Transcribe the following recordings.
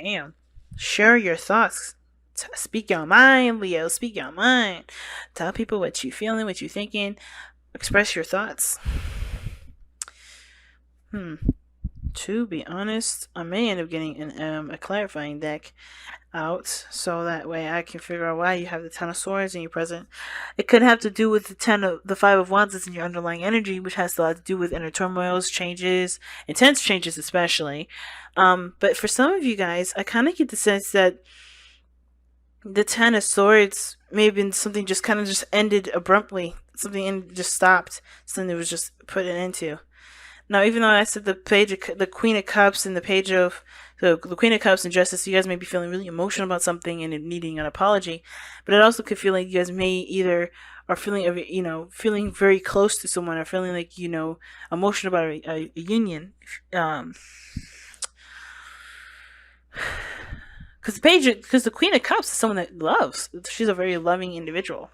Damn. Share your thoughts. Speak your mind, Leo. Speak your mind. Tell people what you feeling, what you thinking. Express your thoughts. To be honest, I may end up getting a clarifying deck out, so that way I can figure out why you have the Ten of Swords in your present. It could have to do with the Five of Wands that's in your underlying energy, which has a lot to do with inner turmoils, changes, intense changes especially. But for some of you guys, I kind of get the sense that the Ten of Swords may have been something just kind of just ended abruptly. Something just stopped. Something that was just put an end to. Now, even though I said the Queen of Cups and the Queen of Cups and Justice, you guys may be feeling really emotional about something and needing an apology, but it also could feel like you guys may either are feeling, feeling very close to someone, or feeling like, emotional about a union. Because the Queen of Cups is someone that loves. She's a very loving individual.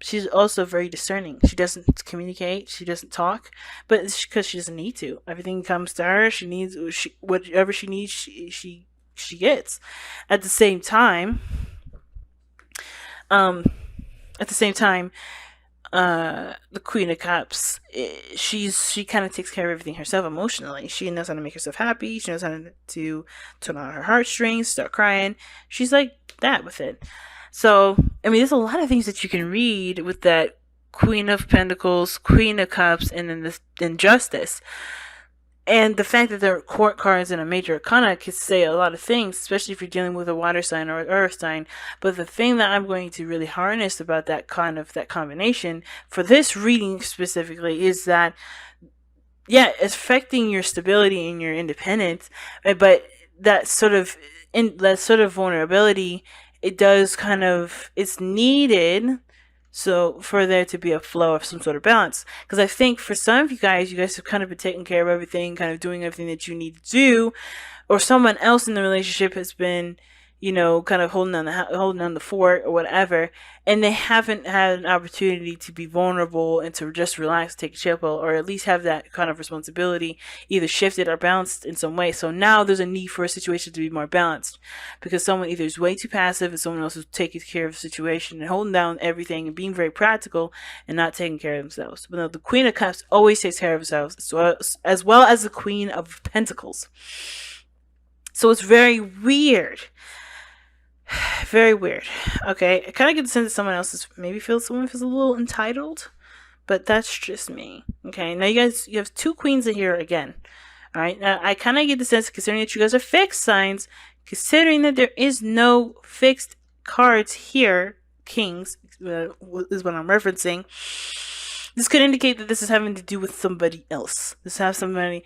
She's also very discerning. She doesn't communicate. She doesn't talk, but it's because she doesn't need to. Everything comes to her. Whatever she needs. She gets. At the same time, um, at the same time, the Queen of Cups, she kind of takes care of everything herself emotionally. She knows how to make herself happy. She knows how to turn on her heartstrings, start crying. She's like that with it. So, I mean, there's a lot of things that you can read with that Queen of Pentacles, Queen of Cups, and then this Injustice. And the fact that there are court cards in a major arcana could say a lot of things, especially if you're dealing with a water sign or an earth sign. But the thing that I'm going to really harness about that combination for this reading specifically is that, yeah, it's affecting your stability and your independence, but that sort of vulnerability, it's needed, so for there to be a flow of some sort of balance. Because I think for some of you guys have kind of been taking care of everything, kind of doing everything that you need to do, or someone else in the relationship has been, kind of holding on the fort or whatever, and they haven't had an opportunity to be vulnerable and to just relax, take a chill pill, or at least have that kind of responsibility either shifted or balanced in some way. So now there's a need for a situation to be more balanced, because someone either is way too passive and someone else is taking care of the situation and holding down everything and being very practical and not taking care of themselves. But no, the Queen of Cups always takes care of themselves, as well as the Queen of Pentacles. So it's very weird. Very weird. Okay, I kind of get the sense that someone feels a little entitled, but that's just me. Okay, now you have two queens in here again. All right, now I kind of get the sense, considering that you guys are fixed signs, considering that there is no fixed cards here, kings is what I'm referencing. This could indicate that this is having to do with somebody else. This has someone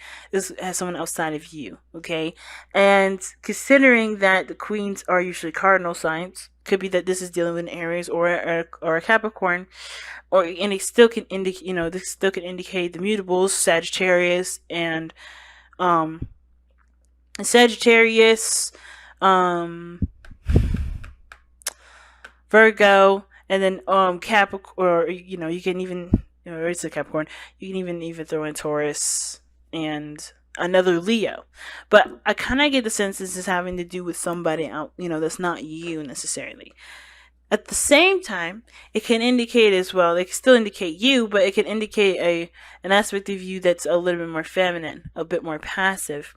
outside of you, okay? And considering that the queens are usually cardinal signs, could be that this is dealing with an Aries or a Capricorn, and it still can indicate, this still can indicate the mutables, Sagittarius and Virgo, and then Capricorn, or you can even, or it's a Capricorn. You can even throw in Taurus and another Leo. But I kind of get the sense this is having to do with somebody out, that's not you necessarily. At the same time, it can indicate as well. It can still indicate you, but it can indicate an aspect of you that's a little bit more feminine, a bit more passive.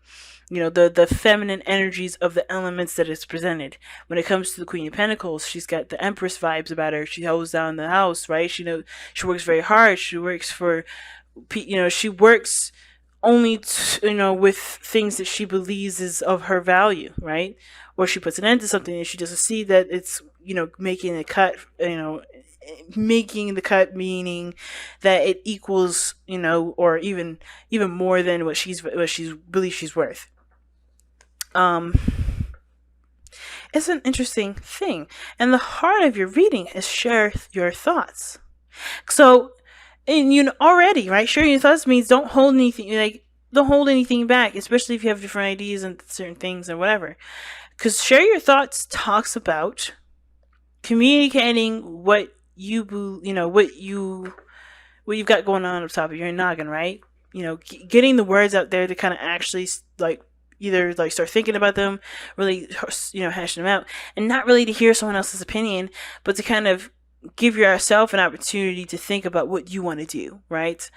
The feminine energies of the elements that is presented. When it comes to the Queen of Pentacles, she's got the Empress vibes about her. She holds down the house, right? She works very hard. She works she works only with things that she believes is of her value, right? Or she puts an end to something and she doesn't see that it's making the cut, making the cut, meaning that it equals, or even more than what she's believes she's worth. It's an interesting thing, and the heart of your reading is share your thoughts. So, and already, right? Sharing your thoughts means don't hold anything back, especially if you have different ideas and certain things and whatever. Because share your thoughts talks about communicating what you've got going on top of your noggin, right? Getting the words out there to kind of actually either like start thinking about them, really, hashing them out, and not really to hear someone else's opinion, but to kind of give yourself an opportunity to think about what you want to do, right?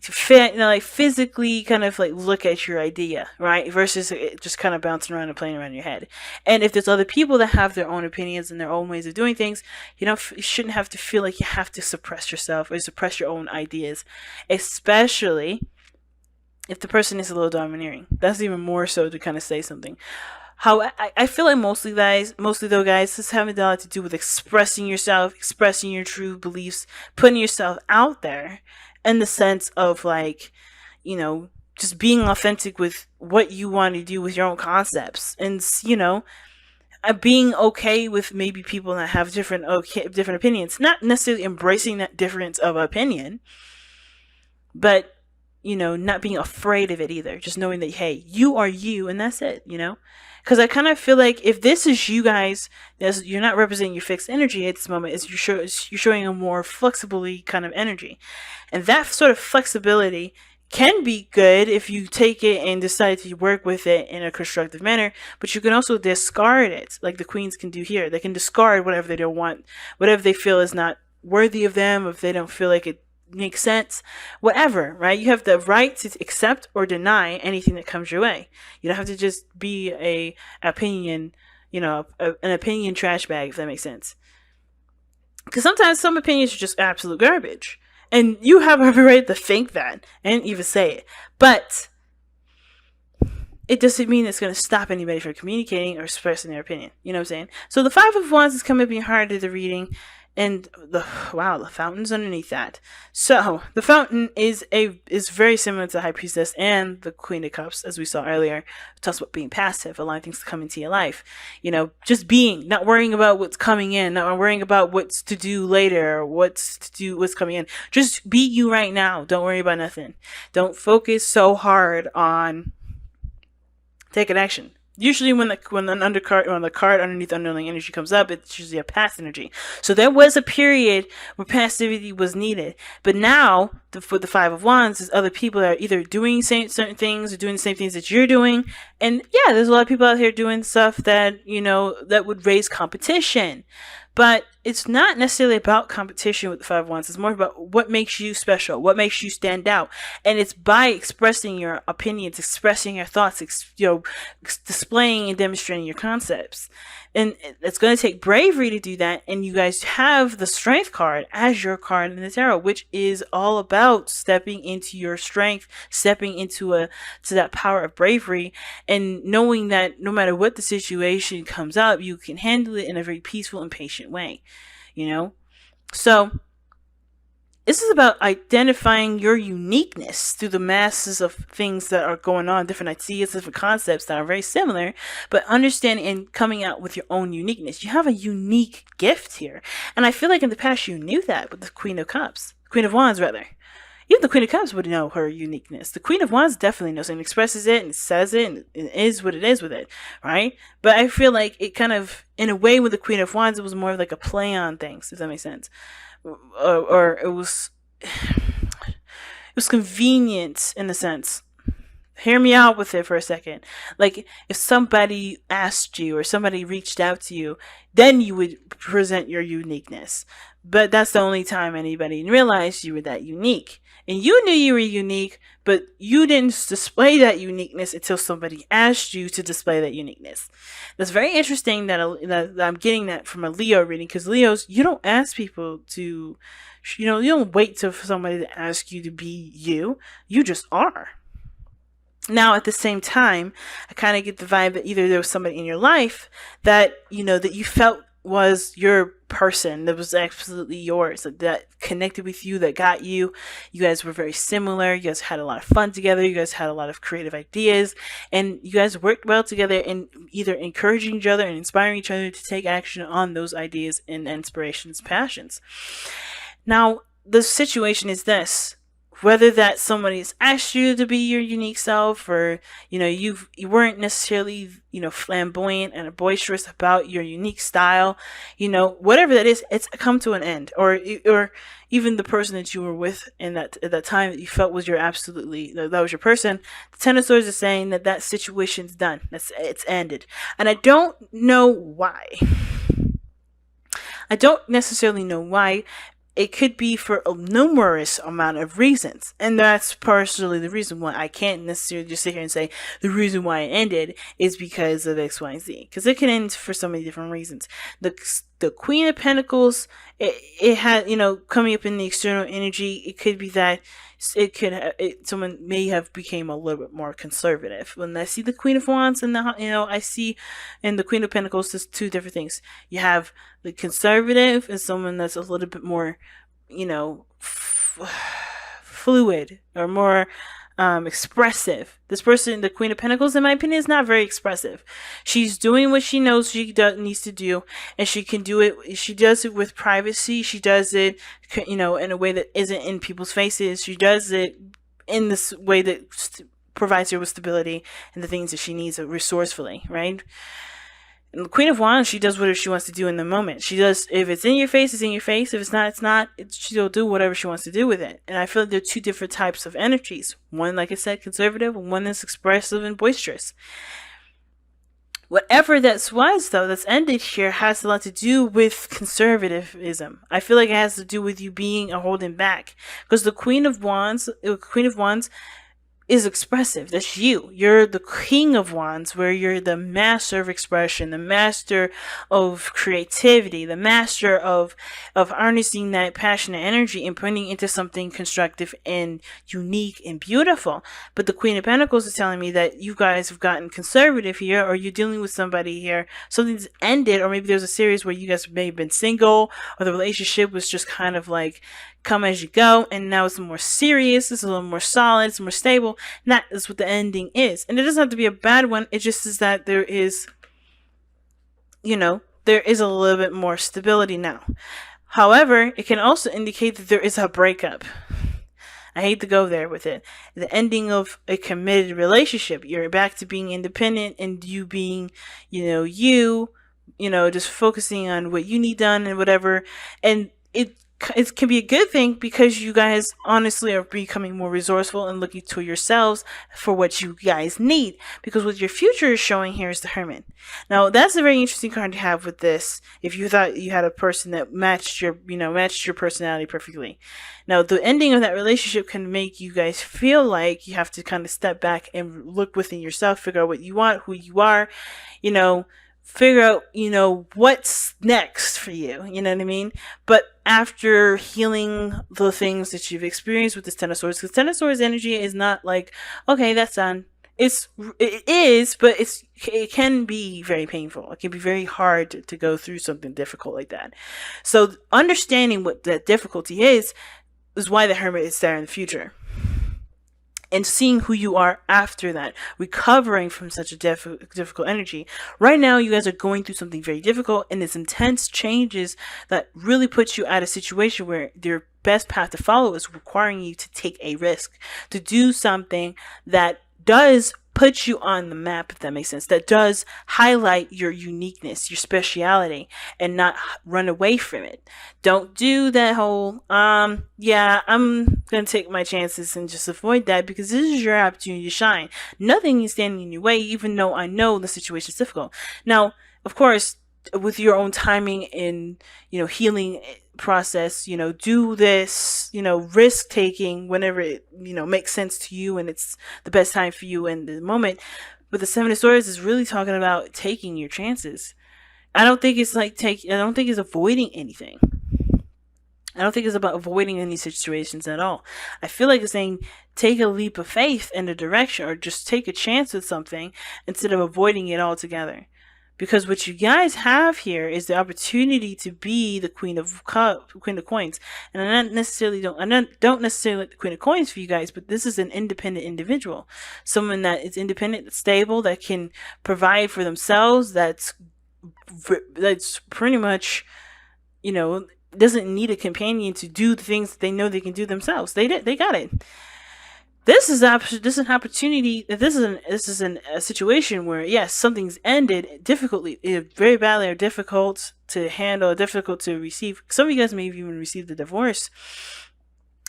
To fit, like physically kind of like look at your idea, right? Versus it just kind of bouncing around and playing around in your head. And if there's other people that have their own opinions and their own ways of doing things, you shouldn't have to feel like you have to suppress yourself or suppress your own ideas, especially if the person is a little domineering. That's even more so to kind of say something. How I feel like mostly though, guys, this having a lot to do with expressing yourself, expressing your true beliefs, putting yourself out there, in the sense of like, just being authentic with what you want to do with your own concepts, and being okay with maybe people that have different opinions, not necessarily embracing that difference of opinion, but not being afraid of it either. Just knowing that, hey, you are you, and that's it. Because I kind of feel like if this is you guys, you're not representing your fixed energy at this moment. You're showing a more flexibly kind of energy, and that sort of flexibility can be good if you take it and decide to work with it in a constructive manner. But you can also discard it, like the queens can do here. They can discard whatever they don't want, whatever they feel is not worthy of them, if they don't feel like it makes sense, whatever, right? You have the right to accept or deny anything that comes your way. You don't have to just be an opinion trash bag, if that makes sense. Because sometimes some opinions are just absolute garbage, and you have every right to think that and even say it, but it doesn't mean it's going to stop anybody from communicating or expressing their opinion. You know what I'm saying? So the Five of Wands is coming to be hard to the reading. And the fountain's underneath that. So the fountain is very similar to the High Priestess and the Queen of Cups, as we saw earlier. It talks about being passive, allowing things to come into your life. Just being, not worrying about what's coming in, not worrying about what's to do later, or what's coming in. Just be you right now. Don't worry about nothing. Don't focus so hard on taking action. Usually when the card underneath underlying energy comes up, it's usually a past energy. So there was a period where passivity was needed. But now, for the Five of Wands, is other people that are either doing certain things or doing the same things that you're doing. And yeah, there's a lot of people out here doing stuff that, that would raise competition. But it's not necessarily about competition with the Five of Wands. It's more about what makes you special, what makes you stand out. And it's by expressing your opinions, expressing your thoughts, displaying and demonstrating your concepts. And it's going to take bravery to do that. And you guys have the Strength card as your card in the tarot, which is all about stepping into your strength, stepping into to that power of bravery, and knowing that no matter what the situation comes up, you can handle it in a very peaceful and patient way. So this is about identifying your uniqueness through the masses of things that are going on, different ideas, different concepts that are very similar, but understanding and coming out with your own uniqueness. You have a unique gift here. And I feel like in the past you knew that with the Queen of Wands rather. Even the Queen of Cups would know her uniqueness. The Queen of Wands definitely knows and expresses it and says it and it is what it is with it, right? But I feel like it kind of, in a way with the Queen of Wands, it was more of like a play on things, if that makes sense. Or it was convenient in a sense. Hear me out with it for a second. Like if somebody asked you or somebody reached out to you, then you would present your uniqueness. But that's the only time anybody realized you were that unique. And you knew you were unique, but you didn't display that uniqueness until somebody asked you to display that uniqueness. That's very interesting that I'm getting that from a Leo reading, because Leos, you don't ask people to, you don't wait for somebody to ask you to be you. You just are. Now, at the same time, I kind of get the vibe that either there was somebody in your life that, that you felt was your person, that was absolutely yours, that connected with you, that got you. You guys were very similar. You guys had a lot of fun together. You guys had a lot of creative ideas, and you guys worked well together in either encouraging each other and inspiring each other to take action on those ideas and inspirations, passions. Now, the situation is this. whether that somebody's asked you to be your unique self, or you weren't necessarily flamboyant and boisterous about your unique style, whatever that is, it's come to an end. Or even the person that you were with in that at that time that you felt was your absolutely that was your person. The Ten of Swords is saying that situation's done. It's ended. And I don't know why. I don't necessarily know why. It could be for a numerous amount of reasons. And that's partially the reason why I can't necessarily just sit here and say the reason why it ended is because of X, Y, and Z. Because it can end for so many different reasons. The Queen of Pentacles, it had, coming up in the external energy, it could be that someone may have became a little bit more conservative. When I see the Queen of Wands and I see in the Queen of Pentacles, there's two different things. You have the conservative and someone that's a little bit more, fluid or more expressive. This person, the Queen of Pentacles, in my opinion, is not very expressive. She's doing what she knows she needs to do, and she can do it. She does it with privacy. She does it, in a way that isn't in people's faces. She does it in this way that provides her with stability and the things that she needs resourcefully, right? And the Queen of Wands, she does whatever she wants to do in the moment. She does, if it's in your face, it's in your face. If it's not, it's not. She'll do whatever she wants to do with it. And I feel like there are two different types of energies. One, like I said, conservative, and one is expressive and boisterous. Whatever that was, though, that's ended here has a lot to do with conservatism. I feel like it has to do with you being a holding back. Because the Queen of Wands is expressive. That's you. You're the King of Wands, where you're the master of expression, the master of creativity, the master of harnessing that passionate energy and putting it into something constructive and unique and beautiful. But the Queen of Pentacles is telling me that you guys have gotten conservative here, or you're dealing with somebody here, something's ended, or maybe there's a series where you guys may have been single, or the relationship was just kind of like come as you go, and now it's more serious, it's a little more solid, it's more stable. And that is what the ending is. And it doesn't have to be a bad one, it just is that there is a little bit more stability now. However, it can also indicate that there is a breakup. I hate to go there with it. The ending of a committed relationship. You're back to being independent, and you being, just focusing on what you need done and whatever. And it can be a good thing because you guys honestly are becoming more resourceful and looking to yourselves for what you guys need. Because what your future is showing here is the Hermit. Now, that's a very interesting card to have with this. If you thought you had a person that matched your personality perfectly. Now, the ending of that relationship can make you guys feel like you have to kind of step back and look within yourself, figure out what you want, who you are, figure out, what's next for you. You know what I mean? But after healing the things that you've experienced with this Ten of Swords, because Ten of Swords energy is not like, okay, that's done. It is, but it can be very painful. It can be very hard to go through something difficult like that. So understanding what that difficulty is why the Hermit is there in the future. And seeing who you are after that, recovering from such a difficult energy. Right now, you guys are going through something very difficult, and it's intense changes that really puts you at a situation where your best path to follow is requiring you to take a risk, to do something that does put you on the map, if that makes sense, that does highlight your uniqueness, your speciality, and not run away from it. Don't do that whole, I'm gonna take my chances and just avoid that, because this is your opportunity to shine. Nothing is standing in your way, even though I know the situation is difficult. Now, of course, with your own timing and, healing process, do this, risk taking whenever it, makes sense to you and it's the best time for you in the moment. But the Seven of Swords is really talking about taking your chances. I don't think it's avoiding anything. I don't think it's about avoiding any situations at all. I feel like it's saying take a leap of faith in a direction, or just take a chance with something instead of avoiding it altogether. Because what you guys have here is the opportunity to be the Queen of Coins. And I don't necessarily like the Queen of Coins for you guys, but this is an independent individual. Someone that is independent, that's stable, that can provide for themselves, that's pretty much, doesn't need a companion to do the things that they know they can do themselves. They got it. This is an opportunity. This is a situation where, yes, something's ended difficultly, very badly, or difficult to handle, difficult to receive. Some of you guys may have even received a divorce.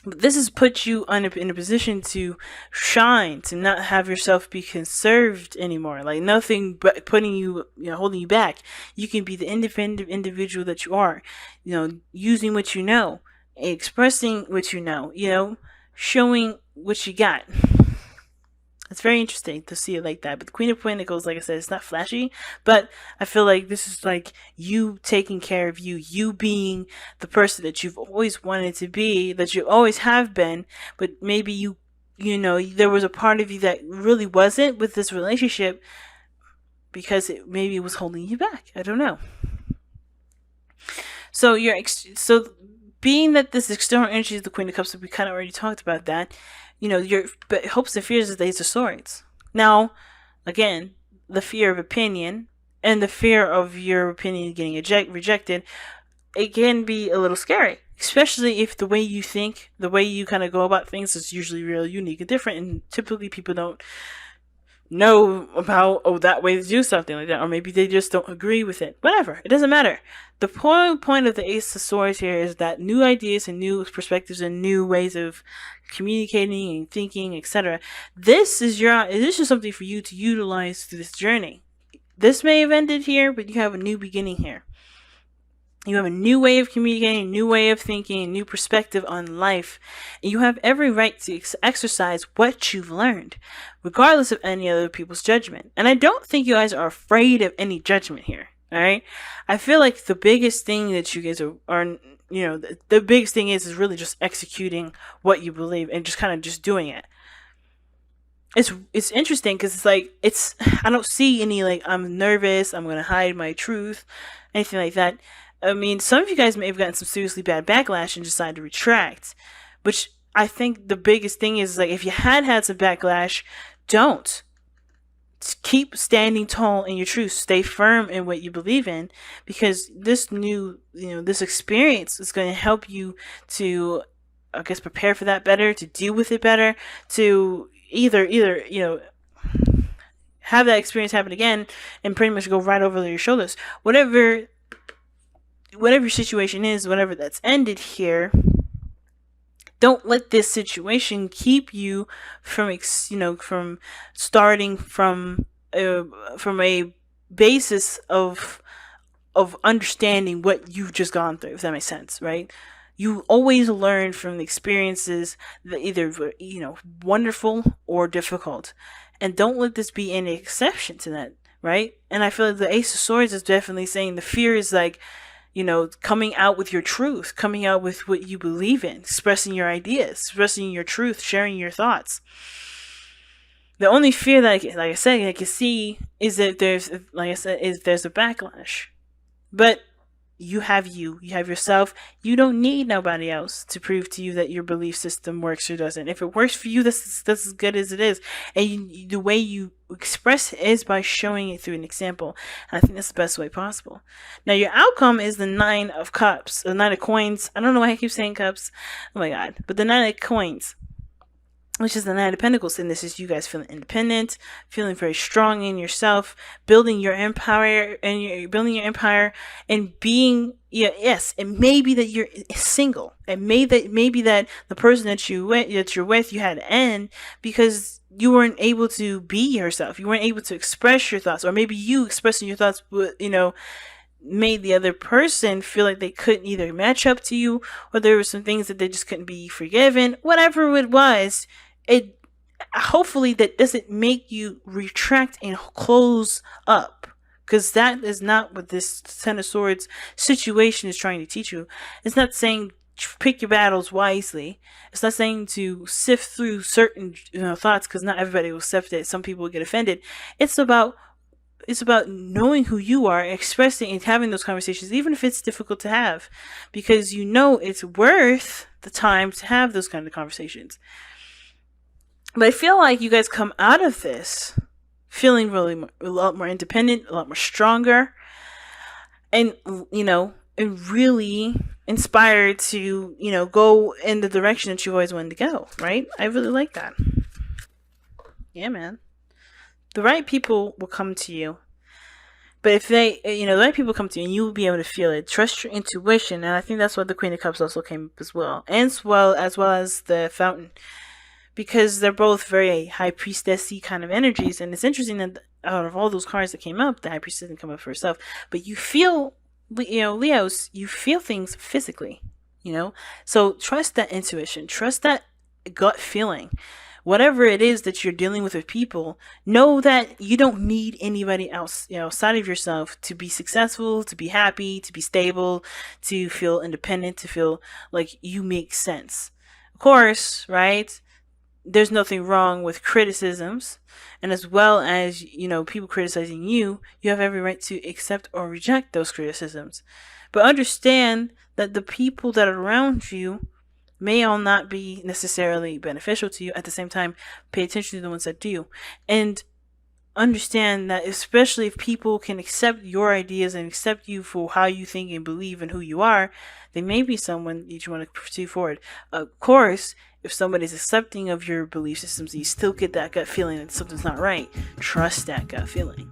But this has put you in a position to shine, to not have yourself be conserved anymore. Like nothing but putting you, holding you back. You can be the independent individual that you are. Using what you know, expressing what you know, showing what you got. It's very interesting to see it like that. But the Queen of Pentacles, like I said, it's not flashy, but I feel like this is like you taking care of you being the person that you've always wanted to be, that you always have been, but maybe there was a part of you that really wasn't with this relationship because maybe it was holding you back. I don't know. So being that this external energy is the Queen of Cups, we kind of already talked about that. Your hopes and fears is the Ace of Swords. Now, again, the fear of opinion and the fear of your opinion getting rejected, it can be a little scary, especially if the way you think, the way you kind of go about things is usually real unique and different, and typically people don't know about that way to do something like that, or maybe they just don't agree with it. Whatever, it doesn't matter. The point of the Ace of Swords here is that new ideas and new perspectives and new ways of communicating and thinking, etc. This is something for you to utilize through this journey. This may have ended here, but you have a new beginning here. You have a new way of communicating, a new way of thinking, a new perspective on life. And you have every right to exercise what you've learned, regardless of any other people's judgment. And I don't think you guys are afraid of any judgment here. All right. I feel like the biggest thing that you guys are the biggest thing is really just executing what you believe and just kind of just doing it. It's interesting because it's like, I don't see any like, I'm nervous, I'm going to hide my truth, anything like that. I mean, some of you guys may have gotten some seriously bad backlash and decided to retract, which I think the biggest thing is like, if you had some backlash, don't. Keep standing tall in your truth. Stay firm in what you believe in, because this this experience is going to help you to, I guess, prepare for that better, to deal with it better, to either have that experience happen again and pretty much go right over your shoulders. Whatever your situation is, whatever that's ended here, don't let this situation keep you from starting from a basis of understanding what you've just gone through, if that makes sense, right? You always learn from the experiences that either wonderful or difficult, and don't let this be any exception to that, right? And I feel like the Ace of Swords is definitely saying the fear is like, coming out with your truth, coming out with what you believe in, expressing your ideas, expressing your truth, sharing your thoughts. The only fear that I can see is that there's a backlash. But you have yourself. You don't need nobody else to prove to you that your belief system works or doesn't. If it works for you, that's as good as it is. And the way you express it is by showing it through an example. And I think that's the best way possible. Now, your outcome is the 9 of Cups, the 9 of Coins. I don't know why I keep saying cups. Oh my God. But the 9 of Coins, which is the 9 of Pentacles, and this is you guys feeling independent, feeling very strong in yourself, building your empire, and being, yes, it may be that you're single, and maybe that the person that you're with, you had to end because you weren't able to be yourself, you weren't able to express your thoughts, or maybe you expressing your thoughts, made the other person feel like they couldn't either match up to you, or there were some things that they just couldn't be forgiven. Whatever it was, it hopefully that doesn't make you retract and close up, because that is not what this Ten of Swords situation is trying to teach you. It's not saying pick your battles wisely. It's not saying to sift through certain thoughts, because not everybody will sift it. Some people will get offended. It's about knowing who you are, expressing and having those conversations, even if it's difficult to have, because it's worth the time to have those kind of conversations. But I feel like you guys come out of this feeling really a lot more independent, a lot more stronger. And, really inspired to, go in the direction that you always wanted to go, right? I really like that. Yeah, man. The right people will come to you. But if the right people come to you and you will be able to feel it, trust your intuition. And I think that's what the Queen of Cups also came up as well. And as well as the Fountain. Because they're both very high priestessy kind of energies. And it's interesting that out of all those cards that came up, the high priestess didn't come up first off. But you feel, Leos, you feel things physically, So trust that intuition. Trust that gut feeling. Whatever it is that you're dealing with people, know that you don't need anybody else, outside of yourself to be successful, to be happy, to be stable, to feel independent, to feel like you make sense. Of course, right? There's nothing wrong with criticisms, and as well as people criticizing you, you have every right to accept or reject those criticisms, but understand that the people that are around you may all not be necessarily beneficial to you. At the same time, pay attention to the ones that do, and understand that especially if people can accept your ideas and accept you for how you think and believe and who you are, they may be someone that you want to pursue forward. Of course, if somebody's accepting of your belief systems and you still get that gut feeling that something's not right, trust that gut feeling.